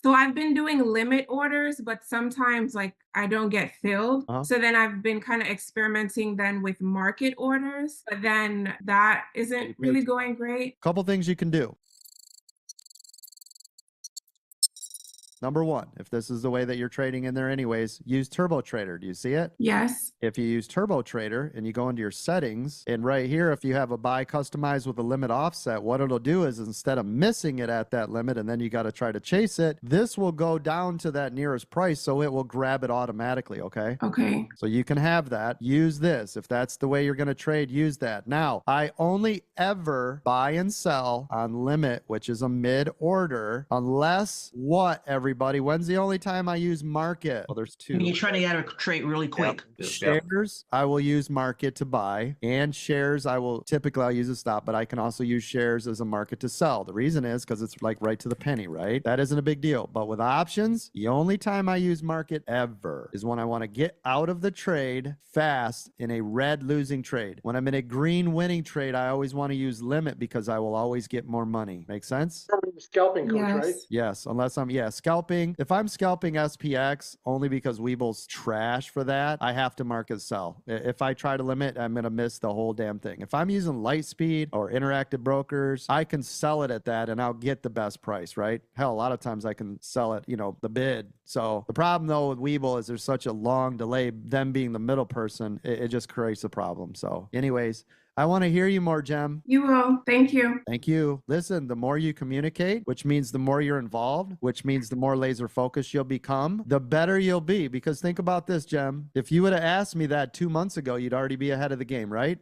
So I've been doing limit orders, but sometimes like I don't get filled. Uh-huh. So then I've been kind of experimenting then with market orders, but then that You isn't pay really too much. going great. Couple things you can do. Number one, if this is the way that you're trading in there anyways, use Turbo Trader. Do you see it? Yes. If you use Turbo Trader and you go into your settings, and right here, if you have a buy customized with a limit offset, what it'll do is instead of missing it at that limit and then you got to try to chase it, this will go down to that nearest price. So it will grab it automatically. Okay. Okay. So you can have that. Use this. If that's the way you're going to trade, use that. Now, I only ever buy and sell on limit, which is a mid order, unless what, everybody? When's the only time I use market? Well, there's When two. you're trying to get a trade really quick. Shares, I will use market to buy, and shares, I'll use a stop, but I can also use shares as a market to sell. The reason is because it's like right to the penny, right? That isn't a big deal. But with options, the only time I use market ever is when I want to get out of the trade fast in a red losing trade. When I'm in a green winning trade, I always want to use limit because I will always get more money. Make sense? Scalping coach, right? Yes. Yes, unless scalping. If I'm scalping SPX only because Webull's trash for that, I have to market sell. If I try to limit, I'm going to miss the whole damn thing. If I'm using LightSpeed or interactive brokers, I can sell it at that and I'll get the best price, right? Hell, a lot of times I can sell it, the bid. So the problem though with Webull is there's such a long delay. Them being the middle person, it just creates a problem. So anyways, I want to hear you more, Jem. You will. Thank you. Thank you. Listen, the more you communicate, which means the more you're involved, which means the more laser focused you'll become, the better you'll be. Because think about this, Jem. If you would have asked me that 2 months ago, you'd already be ahead of the game, right?